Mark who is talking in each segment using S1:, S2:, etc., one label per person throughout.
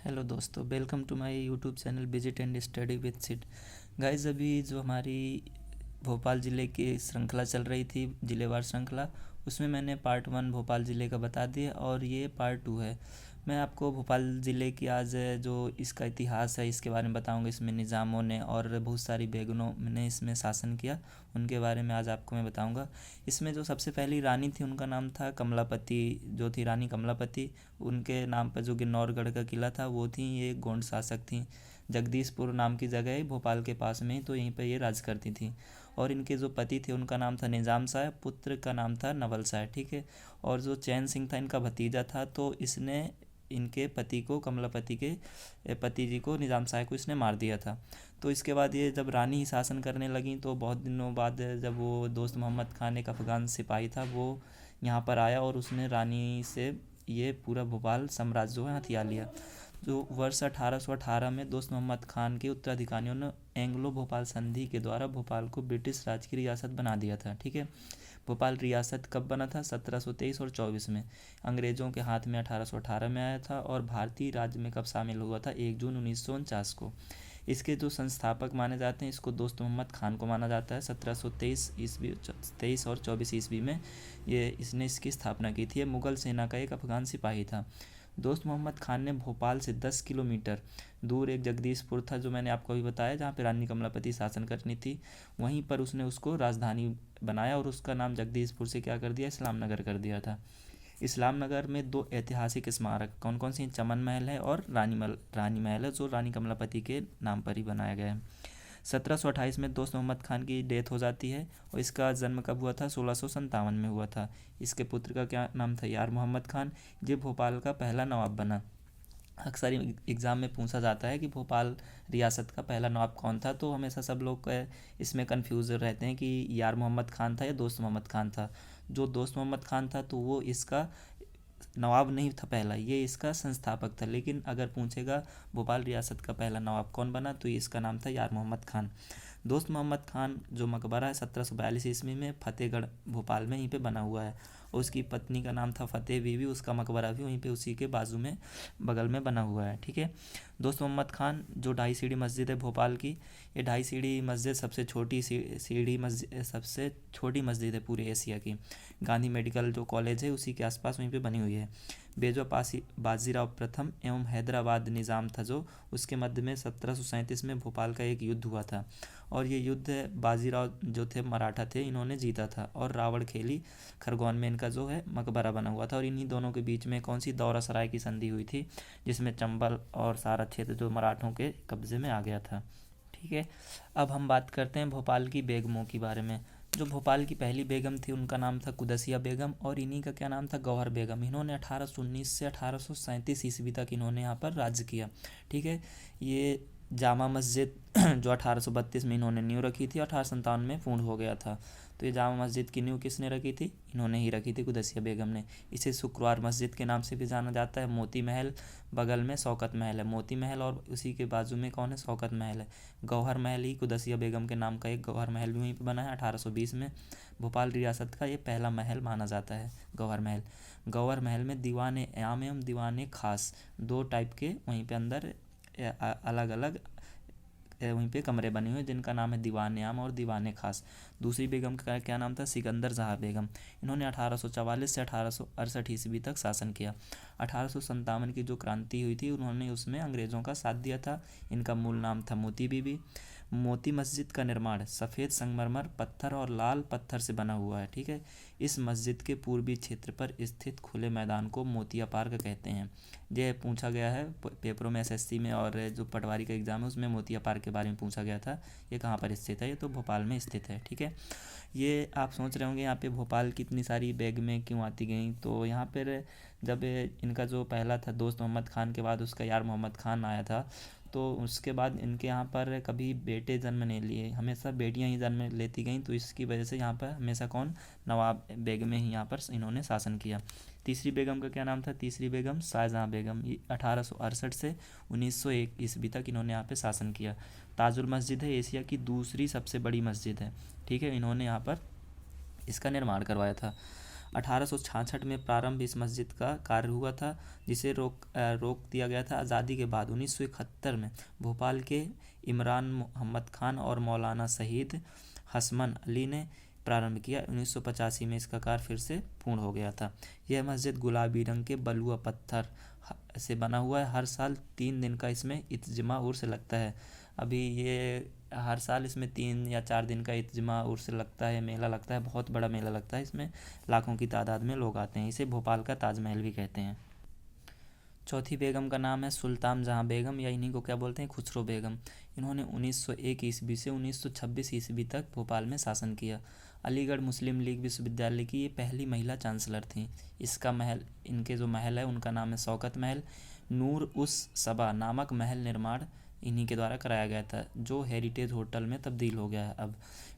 S1: Hello दोस्तों, welcome to my YouTube channel visit and study with sit. Guys, अभी जो हमारी भोपाल ज़िले की श्रृंखला चल रही थी, ज़िलेवार श्रृंखला, उसमें मैंने पार्ट 1 भोपाल ज़िले का बता दिया और ये पार्ट 2 है। मैं आपको भोपाल ज़िले की आज जो इसका इतिहास है इसके बारे में बताऊंगा। इसमें निज़ामों ने और बहुत सारी बेगमों ने इसमें शासन किया, उनके बारे में आज आपको मैं बताऊंगा। इसमें जो सबसे पहली रानी थी उनका नाम था कमलापति, जो थी रानी कमलापति। उनके नाम पर जो गिन्नौरगढ़ का किला था वो थी, ये गोंड शासक थी। जगदीशपुर नाम की जगह है भोपाल के पास में ही, तो यहीं पर ये राज करती थी। और इनके जो पति थे उनका नाम था निज़ाम शाह, पुत्र का नाम था नवल शाह, ठीक है। और जो चैन सिंह था इनका भतीजा था, तो इसने इनके पति को, कमलापति के पति जी को, निज़ाम शाह को इसने मार दिया था। तो इसके बाद ये जब रानी ही शासन करने लगी तो बहुत दिनों बाद जब वो दोस्त मोहम्मद खान एक अफ़गान सिपाही था, वो यहाँ पर आया और उसने रानी से ये पूरा भोपाल साम्राज्य जो है हथिया लिया। जो वर्ष 1818 में दोस्त मोहम्मद खान के उत्तराधिकारियों ने एंग्लो भोपाल संधि के द्वारा भोपाल को ब्रिटिश राज की रियासत बना दिया था, ठीक है। भोपाल रियासत कब बना था? 1723 और 24 में। अंग्रेज़ों के हाथ में 1818 में आया था और भारतीय राज्य में कब शामिल हुआ था? 1 जून 1949 को। इसके जो संस्थापक माने जाते हैं, इसको दोस्त मोहम्मद खान को माना जाता है। 1723 ईस्वी, 23 और 24 ईस्वी में इसने इसकी स्थापना की थी। ये मुग़ल सेना का एक अफ़गान सिपाही था। दोस्त मोहम्मद खान ने भोपाल से 10 किलोमीटर दूर एक जगदीशपुर था, जो मैंने आपको अभी बताया, जहाँ पे रानी कमलापति शासन करनी थी, वहीं पर उसने उसको राजधानी बनाया और उसका नाम जगदीशपुर से क्या कर दिया? इस्लाम नगर कर दिया था। इस्लाम नगर में 2 ऐतिहासिक स्मारक कौन कौन से हैं? चमन महल है और रानी महल है, जो रानी कमलापति के नाम पर ही बनाया गया है। 1728 में दोस्त मोहम्मद खान की डेथ हो जाती है और इसका जन्म कब हुआ था? 1657 में हुआ था। इसके पुत्र का क्या नाम था? यार मोहम्मद खान। ये भोपाल का पहला नवाब बना। अक्सर एग्ज़ाम में पूछा जाता है कि भोपाल रियासत का पहला नवाब कौन था, तो हमेशा सब लोग इसमें कंफ्यूज रहते हैं कि यार मोहम्मद खान था या दोस्त मोहम्मद खान था। जो दोस्त मोहम्मद खान था तो वो इसका नवाब नहीं था पहला, ये इसका संस्थापक था। लेकिन अगर पूछेगा भोपाल रियासत का पहला नवाब कौन बना, तो इसका नाम था यार मोहम्मद खान। दोस्त मोहम्मद खान जो मकबरा है 1742 ईस्वी में फतेहगढ़ भोपाल में यहीं पे बना हुआ है। और उसकी पत्नी का नाम था फतेह बीवी, उसका मकबरा भी वहीं पे उसी के बाजू में बगल में बना हुआ है, ठीक है। दोस्त मोहम्मद खान जो ढाई सीढ़ी मस्जिद है भोपाल की, ये ढाई सीढ़ी मस्जिद सबसे छोटी सीढ़ी मस्जिद, सबसे छोटी मस्जिद है पूरे एशिया की। गांधी मेडिकल जो कॉलेज है उसी के आसपास वहीं पे बनी हुई है। बेजवा पासी बाजीराव प्रथम एवं हैदराबाद निज़ाम था, जो उसके मध्य में 1737 में भोपाल का एक युद्ध हुआ था। और ये युद्ध बाजीराव जो थे मराठा थे, इन्होंने जीता था। और रावण खेली खरगोन में इनका जो है मकबरा बना हुआ था। और इन्हीं दोनों के बीच में कौन सी दौरा सराय की संधि हुई थी, जिसमें चंबल और सारा क्षेत्र जो मराठों के कब्जे में आ गया था, ठीक है। अब हम बात करते हैं भोपाल की बेगमों के बारे में। जो भोपाल की पहली बेगम थी उनका नाम था कुदसिया बेगम और इन्हीं का क्या नाम था? गौहर बेगम। इन्होंने 1819 से 1837 ईस्वी तक इन्होंने यहाँ पर राज्य किया, ठीक है। ये जामा मस्जिद जो 1832 में इन्होंने नींव रखी थी, 1857 में पूर्ण हो गया था। तो ये जामा मस्जिद की नींव किसने रखी थी? इन्होंने ही रखी थी, कुदसिया बेगम ने। इसे शुक्रवार मस्जिद के नाम से भी जाना जाता है। मोती महल बगल में शौकत महल है, मोती महल, और उसी के बाजू में कौन है? शौकत महल है। गौहर महल ही कुदसिया बेगम के नाम का एक गौहर महल भी वहीं पर बना है 1820 में। भोपाल रियासत का ये पहला महल माना जाता है गौहर महल। गौहर महल में दीवान आम एवं दीवान खास 2 टाइप के वहीं पे अंदर अलग अलग वहीं पे कमरे बने हुए, जिनका नाम है दीवान आम और दीवान खास। दूसरी बेगम का क्या नाम था? सिकंदर जहाँ बेगम। इन्होंने 1844 से 1868 ईस्वी तक शासन किया। 1857 की जो क्रांति हुई थी उन्होंने उसमें अंग्रेज़ों का साथ दिया था। इनका मूल नाम था मोती बीबी। मोती मस्जिद का निर्माण सफ़ेद संगमरमर पत्थर और लाल पत्थर से बना हुआ है, ठीक है। इस मस्जिद के पूर्वी क्षेत्र पर स्थित खुले मैदान को मोतिया पार्क कहते हैं। यह पूछा गया है पेपरों में, एसएससी में, और जो पटवारी का एग्ज़ाम है उसमें मोतिया पार्क के बारे में पूछा गया था। ये कहाँ पर स्थित है? ये तो भोपाल में स्थित है, ठीक है। ये आप सोच रहे होंगे यहाँ पे भोपाल की इतनी सारी बेगमें क्यों आती गई, तो यहाँ पर जब इनका जो पहला था दोस्त मोहम्मद खान के बाद उसका यार मोहम्मद खान आया था, तो उसके बाद इनके यहाँ पर कभी बेटे जन्म नहीं लिए, हमेशा बेटियाँ ही जन्म लेती गईं। तो इसकी वजह से यहाँ पर हमेशा कौन? नवाब बेगमें ही यहाँ पर इन्होंने शासन किया। तीसरी बेगम का क्या नाम था? तीसरी बेगम शाहजहाँ बेगम। ये 1868 से 1901 ईस्वी तक इन्होंने यहाँ पे शासन किया। ताजुल मस्जिद है एशिया की दूसरी सबसे बड़ी मस्जिद है, ठीक है। इन्होंने यहाँ पर इसका निर्माण करवाया था। 1866 में प्रारंभ इस मस्जिद का कार्य हुआ था, जिसे रोक दिया गया था आज़ादी के बाद। 1971 में भोपाल के इमरान मोहम्मद खान और मौलाना शहीद हसमन अली ने प्रारंभ किया। 1985 में इसका कार्य फिर से पूर्ण हो गया था। यह मस्जिद गुलाबी रंग के बलुआ पत्थर से बना हुआ है। हर साल 3 दिन का इसमें इज्तिमा उर्स लगता है। अभी ये हर साल इसमें 3 या 4 दिन का इज्तिमा उर्स लगता है, मेला लगता है, बहुत बड़ा मेला लगता है। इसमें लाखों की तादाद में लोग आते हैं। इसे भोपाल का ताजमहल भी कहते हैं। चौथी बेगम का नाम है सुल्तान जहाँ बेगम, या इन्हीं को क्या बोलते हैं, खुसरो बेगम। इन्होंने 1901 ईस्वी से 1926 ईस्वी तक भोपाल में शासन किया। अलीगढ़ मुस्लिम लीग विश्वविद्यालय की ये पहली महिला चांसलर थी। इनके जो महल है उनका नाम है शौकत महल। नूर उस सबा नामक महल निर्माण इन्हीं के द्वारा कराया गया था, जो हेरिटेज होटल में तब्दील हो गया है अब।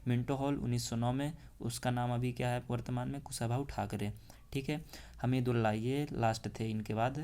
S1: मिंटो हॉल 1909 में, उसका नाम अभी क्या है वर्तमान में, कुशाभाऊ ठाकरे। ठीक है। हमीदुल्लाह ये लास्ट थे इनके बाद।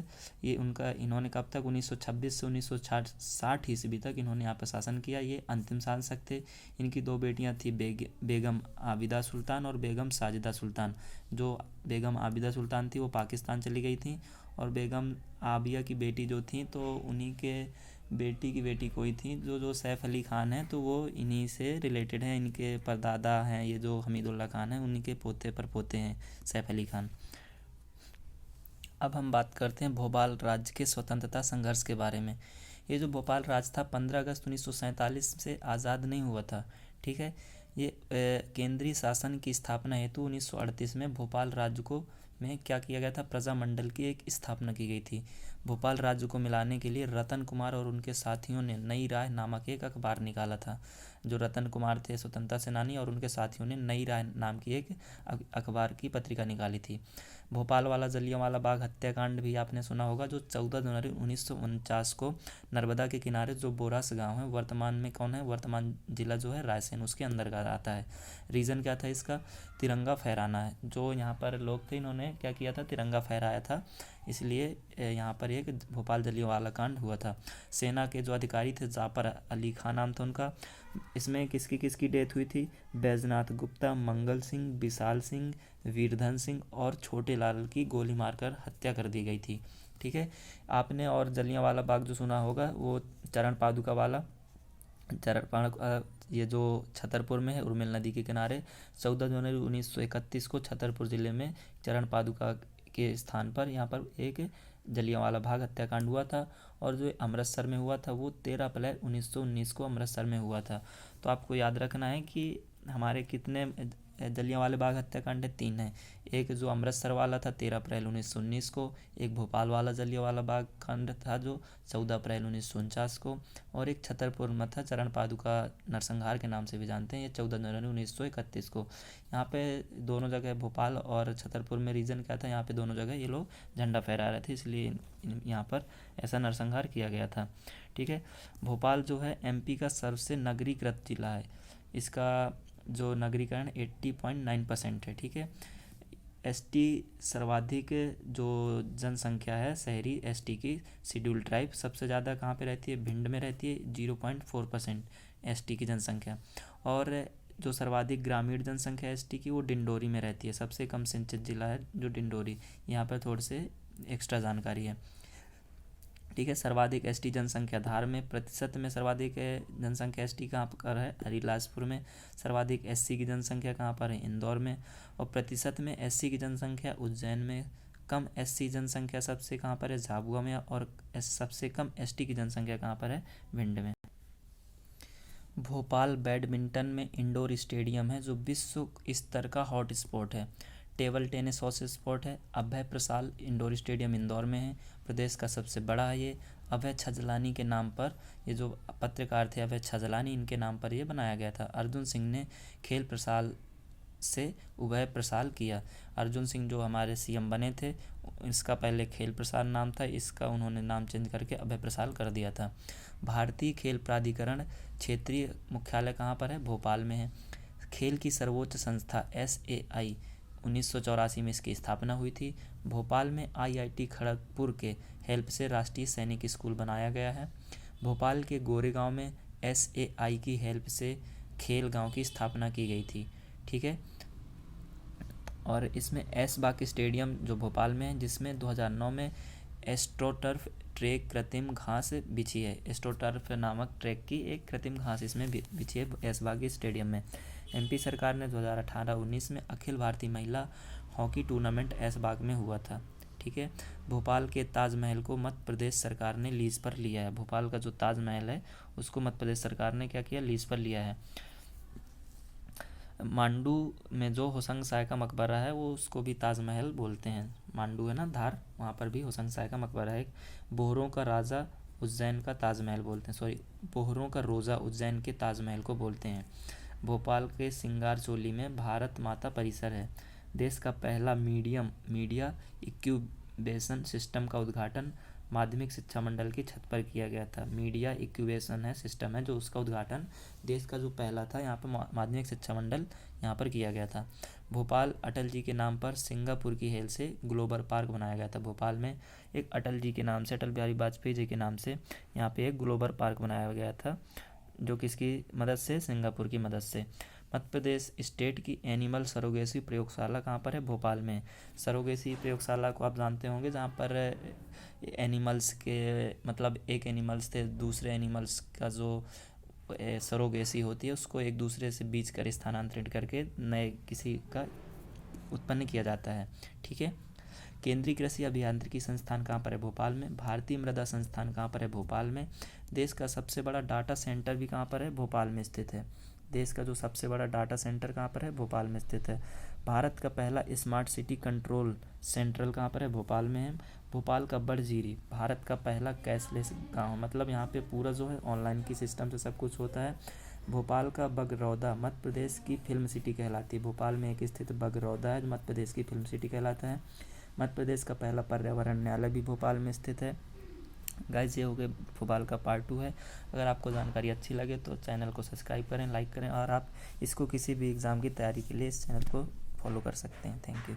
S1: इन्होंने कब तक 1926 से 1960 ईस्वी तक इन्होंने यहाँ पर शासन किया। ये अंतिम शासक थे। इनकी 2 बेटियाँ थी, बेगम आबिदा सुल्तान और बेगम साजिदा सुल्तान। जो बेगम आबिदा सुल्तान थी वो पाकिस्तान चली गई थी, और बेगम आबिया की बेटी जो थी तो उन्हीं के बेटी की बेटी कोई थी जो सैफ़ अली ख़ान है, तो वो इन्हीं से रिलेटेड है। इनके परदादा हैं ये जो हमीदुल्लाह खान हैं, उन्हीं के पोते पर पोते हैं सैफ़ अली ख़ान। अब हम बात करते हैं भोपाल राज्य के स्वतंत्रता संघर्ष के बारे में। ये जो भोपाल राज्य था 15 अगस्त 1947 से आज़ाद नहीं हुआ था। ठीक है। ये केंद्रीय शासन की स्थापना हेतु 1938 में भोपाल राज्य को में क्या किया गया था, प्रजामंडल की एक स्थापना की गई थी। भोपाल राज्य को मिलाने के लिए रतन कुमार और उनके साथियों ने नई राह नामक एक अखबार निकाला था। जो रतन कुमार थे स्वतंत्रता सेनानी, और उनके साथियों ने नई राह नाम की एक अखबार की पत्रिका निकाली थी। भोपाल वाला जलियांवाला बाग हत्याकांड भी आपने सुना होगा, जो 14 जनवरी 1949 को नर्मदा के किनारे जो बोरास गांव है, वर्तमान में कौन है, वर्तमान जिला जो है रायसेन, उसके अंदर का आता है। रीज़न क्या था इसका, तिरंगा फहराना है। जो यहाँ पर लोग थे इन्होंने क्या किया था, तिरंगा फहराया था, इसलिए यहाँ पर एक भोपाल जलियांवाला कांड हुआ था। सेना के जो अधिकारी थे, जाफर अली खान नाम था उनका। इसमें किसकी किसकी डेथ हुई थी, बैजनाथ गुप्ता, मंगल सिंह, विशाल सिंह, वीरधन सिंह और छोटे लाल की गोली मारकर हत्या कर दी गई थी। ठीक है। आपने और जलियांवाला बाग जो सुना होगा वो चरण पादुका वाला, ये जो छतरपुर में है, उर्मिल नदी के किनारे। 14 जनवरी 1931 को छतरपुर ज़िले में चरण पादुका के स्थान पर यहाँ पर एक जलियांवाला बाग हत्याकांड हुआ था। और जो अमृतसर में हुआ था वो 13 अप्रैल 1919 को अमृतसर में हुआ था। तो आपको याद रखना है कि हमारे कितने जलियांवाला बाग हत्याकांड है, 3 है। एक जो अमृतसर वाला था 13 अप्रैल 1919 को, एक भोपाल वाला जलियांवाला बाग कांड था जो 14 अप्रैल 1949 को, और एक छतरपुर में था, चरण पादुका नरसंहार के नाम से भी जानते हैं, ये 14 जनवरी 1931 को। यहाँ पे दोनों जगह भोपाल और छतरपुर में रीज़न क्या था, यहाँ पे दोनों जगह ये लोग झंडा फहरा रहे थे, इसलिए यहाँ पर ऐसा नरसंहार किया गया था। ठीक है। भोपाल जो है एमपी का सबसे नगरीकृत जिला है। इसका जो नगरीकरण 80.9% है। ठीक है। एसटी सर्वाधिक जो जनसंख्या है शहरी एसटी की, शेड्यूल ट्राइब सबसे ज़्यादा कहाँ पे रहती है, भिंड में रहती है, 0.4% एसटी की जनसंख्या। और जो सर्वाधिक ग्रामीण जनसंख्या एसटी की वो डिंडोरी में रहती है। सबसे कम सिंचित जिला है जो डिंडोरी। यहाँ पर थोड़े से एक्स्ट्रा जानकारी है। ठीक है। सर्वाधिक एसटी जनसंख्या धार में, प्रतिशत में सर्वाधिक जनसंख्या एसटी कहाँ पर है, हरिलासपुर में। सर्वाधिक एससी की जनसंख्या कहाँ पर है, इंदौर में। और प्रतिशत में एससी की जनसंख्या उज्जैन में। कम एससी जनसंख्या सबसे कहाँ पर है, झाबुआ में। और सबसे कम एसटी की जनसंख्या कहाँ पर है, भिंड में। भोपाल बैडमिंटन में इंडोर स्टेडियम है जो विश्व स्तर का हॉट स्पॉट है। टेबल टेनिस हॉट स्पॉट है। अभय प्रसाद इंडोर स्टेडियम इंदौर में है, प्रदेश का सबसे बड़ा है ये। अभय छजलानी के नाम पर, ये जो पत्रकार थे अभय छजलानी, इनके नाम पर ये बनाया गया था। अर्जुन सिंह ने खेल प्रसाल से उभय प्रसाल किया। अर्जुन सिंह जो हमारे सीएम बने थे, इसका पहले खेल प्रसाल नाम था, इसका उन्होंने नाम चेंज करके अभय प्रसाल कर दिया था। भारतीय खेल प्राधिकरण क्षेत्रीय मुख्यालय कहाँ पर है, भोपाल में है। खेल की सर्वोच्च संस्था SAI 1984 में इसकी स्थापना हुई थी। भोपाल में IIT खड़गपुर के हेल्प से राष्ट्रीय सैनिक स्कूल बनाया गया है। भोपाल के गोरेगांव में SAI की हेल्प से खेल गांव की स्थापना की गई थी। ठीक है। और इसमें ऐशबाग स्टेडियम जो भोपाल में है, जिसमें 2009 में एस्ट्रोटर्फ ट्रैक कृत्रिम घास बिछी है। एस्ट्रोटर्फ नामक ट्रैक की एक कृत्रिम घास इसमें बिछी है ऐशबाग स्टेडियम में। एमपी सरकार ने 2018-19 में अखिल भारतीय महिला हॉकी टूर्नामेंट ऐशबाग में हुआ था। ठीक है। भोपाल के ताजमहल को मध्य प्रदेश सरकार ने लीज पर लिया है। भोपाल का जो ताजमहल है उसको मध्य प्रदेश सरकार ने क्या किया, लीज पर लिया है। मांडू में जो होशंग शाह का मकबरा है वो उसको भी ताजमहल बोलते हैं। मांडू है ना धार, वहाँ पर भी होशंग शाह का मकबरा है। बोहरों का राजा उज्जैन का ताजमहल बोलते हैं, सॉरी बोहरों का रोज़ा उज्जैन के ताजमहल को बोलते हैं। भोपाल के सिंगार चोली में भारत माता परिसर है। देश का पहला मीडिया इक्यूबेशन सिस्टम का उद्घाटन माध्यमिक शिक्षा मंडल की छत पर किया गया था। मीडिया इक्यूबेशन है सिस्टम है जो उसका उद्घाटन देश का जो पहला था यहाँ पर माध्यमिक शिक्षा मंडल यहाँ पर किया गया था। भोपाल अटल जी के नाम पर सिंगापुर की हेल से ग्लोबल पार्क बनाया गया था। भोपाल में एक अटल जी के नाम से, अटल बिहारी वाजपेयी जी के नाम से यहाँ पे एक ग्लोबल पार्क बनाया गया था, जो किसकी मदद से, सिंगापुर की मदद से। मध्य प्रदेश स्टेट की एनिमल सरोगेसी प्रयोगशाला कहाँ पर है, भोपाल में। सरोगेसी प्रयोगशाला को आप जानते होंगे, जहाँ पर एनिमल्स के मतलब एक एनिमल्स से दूसरे एनिमल्स का जो सरोगेसी होती है उसको एक दूसरे से बीज कर स्थानांतरित करके नए किसी का उत्पन्न किया जाता है। ठीक है। केंद्रीय कृषि अभियांत्रिकी संस्थान कहाँ पर है, भोपाल में। भारतीय मृदा संस्थान कहाँ पर है, भोपाल में। देश का सबसे बड़ा डाटा सेंटर भी कहाँ पर है, भोपाल में स्थित है। देश का जो सबसे बड़ा डाटा सेंटर कहाँ पर है, भोपाल में स्थित है। भारत का पहला स्मार्ट सिटी कंट्रोल सेंट्रल कहाँ पर है, भोपाल में है। भोपाल का बड़जीरी भारत का पहला कैशलेस गांव, मतलब यहाँ पे पूरा जो है ऑनलाइन की सिस्टम से सब कुछ होता है। भोपाल का बगरौदा मध्य प्रदेश की फिल्म सिटी कहलाती है। भोपाल में एक स्थित बगरौदा है जो मध्य प्रदेश की फिल्म सिटी कहलाता है। मध्य प्रदेश का पहला पर्यावरण न्यायालय भी भोपाल में स्थित है। गाइस ये हो गए भोपाल का पार्ट 2 है। अगर आपको जानकारी अच्छी लगे तो चैनल को सब्सक्राइब करें, लाइक करें, और आप इसको किसी भी एग्ज़ाम की तैयारी के लिए इस चैनल को फॉलो कर सकते हैं। Thank you.